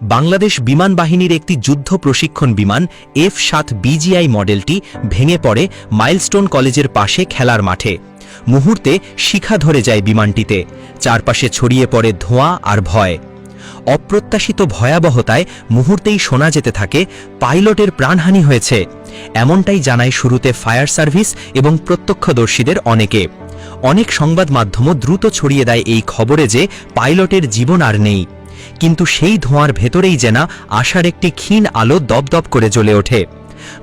বাংলাদেশ বিমান বাহিনীর একটি যুদ্ধ প্রশিক্ষণ বিমান F-7 BGI মডেলটি ভেঙে পড়ে মাইলস্টোন কলেজের পাশে খেলার মাঠে। মুহূর্তে শিখা ধরে যায় বিমানটিতে, চারপাশে ছড়িয়ে পড়ে ধোঁয়া আর ভয়। অপ্রত্যাশিত ভয়াবহতায় মুহূর্তেই শোনা যেতে থাকে পাইলটের প্রাণহানি হয়েছে। এমনটাই জানায় শুরুতে ফায়ার সার্ভিস এবং প্রত্যক্ষদর্শীদের অনেকে। অনেক সংবাদ মাধ্যমও দ্রুত ছড়িয়ে দেয় এই খবরে যে পাইলটের জীবন আর নেই। কিন্তু সেই ধোঁয়ার ভেতরেই যেন আশার একটি ক্ষীণ আলো দপদপ করে জ্বলে ওঠে।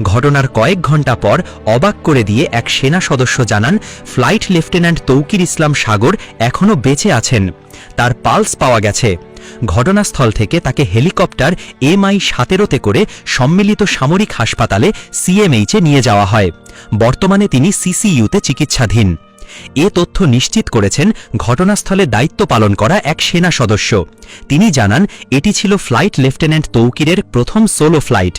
ঘটনার কয়েক ঘণ্টা পর অবাক করে দিয়ে এক সেনা সদস্য জানান, ফ্লাইট লেফটেন্যান্ট তৌকির ইসলাম সাগর এখনও বেঁচে আছেন, তার পালস পাওয়া গেছে। ঘটনাস্থল থেকে তাকে হেলিকপ্টার MI-17 করে সম্মিলিত সামরিক হাসপাতালে CMH-এ নিয়ে যাওয়া হয়। বর্তমানে তিনি CCU-তে চিকিৎসাধীন। এ তথ্য নিশ্চিত করেছেন ঘটনাস্থলে দায়িত্ব পালন করা এক সেনা সদস্য। তিনি জানান, এটি ছিল ফ্লাইট লেফটেন্যান্ট তৌকিরের প্রথম সোলো ফ্লাইট।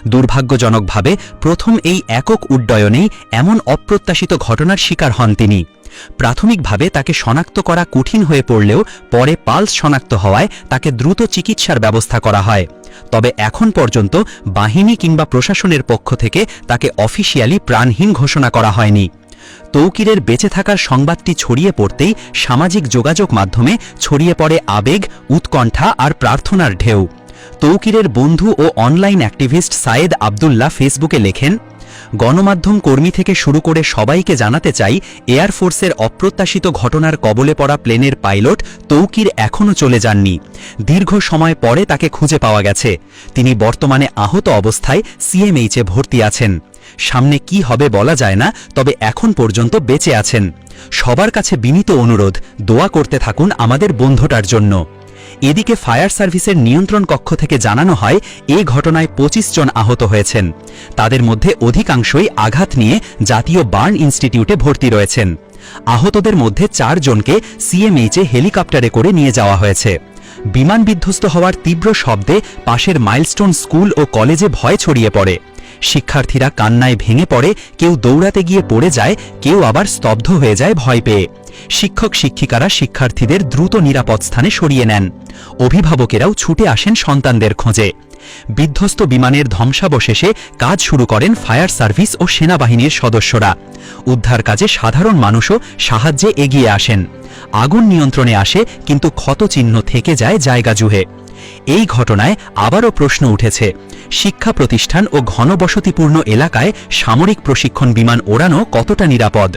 দুর্ভাগ্যজনকভাবে প্রথম এই একক উড্ডয়নেই এমন অপ্রত্যাশিত ঘটনার শিকার হন তিনি। প্রাথমিকভাবে তাকে শনাক্ত করা কঠিন হয়ে পড়লেও পরে পালস শনাক্ত হওয়ায় তাকে দ্রুত চিকিৎসার ব্যবস্থা করা হয়। তবে এখন পর্যন্ত বাহিনী কিংবা প্রশাসনের পক্ষ থেকে তাকে অফিসিয়ালি প্রাণহীন ঘোষণা করা হয়নি। তৌকিরের বেঁচে থাকার সংবাদটি ছড়িয়ে পড়তেই সামাজিক যোগাযোগ মাধ্যমে ছড়িয়ে পড়ে আবেগ, উৎকণ্ঠা আর প্রার্থনার ঢেউ। তৌকিরের বন্ধু ও অনলাইন অ্যাক্টিভিস্ট সায়েদ আবদুল্লাহ ফেসবুকে লেখেন, গণমাধ্যম কর্মী থেকে শুরু করে সবাইকে জানাতে চাই, এয়ারফোর্সের অপ্রত্যাশিত ঘটনার কবলে পড়া প্লেনের পাইলট তৌকির এখনও চলে যাননি। দীর্ঘ সময় পরে তাকে খুঁজে পাওয়া গেছে। তিনি বর্তমানে আহত অবস্থায় CMH-এ ভর্তি আছেন। সামনে কি হবে বলা যায় না, তবে এখন পর্যন্ত বেঁচে আছেন। সবার কাছে বিনীত অনুরোধ, দোয়া করতে থাকুন আমাদের বন্ধুটার জন্য। এদিকে ফায়ার সার্ভিসের নিয়ন্ত্রণ কক্ষ থেকে জানানো হয়, এ ঘটনায় 25 জন আহত হয়েছেন। তাদের মধ্যে অধিকাংশই আঘাত নিয়ে জাতীয় বার্ন ইনস্টিটিউটে ভর্তি রয়েছেন। আহতদের মধ্যে 4 জনকে CMH-এ হেলিকপ্টারে করে নিয়ে যাওয়া হয়েছে। বিমান বিধ্বস্ত হওয়ার তীব্র শব্দে পাশের মাইলস্টোন স্কুল ও কলেজে ভয় ছড়িয়ে পড়ে। শিক্ষার্থীরা কান্নায় ভেঙে পড়ে, কেউ দৌড়াতে গিয়ে পড়ে যায়, কেউ আবার স্তব্ধ হয়ে যায় ভয় পেয়ে। শিক্ষক শিক্ষিকারা শিক্ষার্থীদের দ্রুত নিরাপদ স্থানে সরিয়ে নেন। অভিভাবকেরাও ছুটে আসেন সন্তানদের খোঁজে। বিধ্বস্ত বিমানের ধ্বংসাবশেষে কাজ শুরু করেন ফায়ার সার্ভিস ও সেনাবাহিনীর সদস্যরা। উদ্ধার কাজে সাধারণ মানুষও সাহায্যে এগিয়ে আসেন। আগুন নিয়ন্ত্রণে আসে, কিন্তু ক্ষতচিহ্ন থেকে যায় জায়গা জুড়ে। এই ঘটনায় আবারও প্রশ্ন উঠেছে, শিক্ষা প্রতিষ্ঠান ও ঘনবসতিপূর্ণ এলাকায় সামরিক প্রশিক্ষণ বিমান ওড়ানো কতটা নিরাপদ?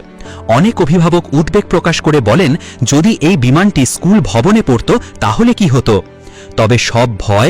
অনেক অভিভাবক উদ্বেগ প্রকাশ করে বলেন, যদি এই বিমানটি স্কুল ভবনে পড়ত তাহলে কি হতো? তবে সব ভয়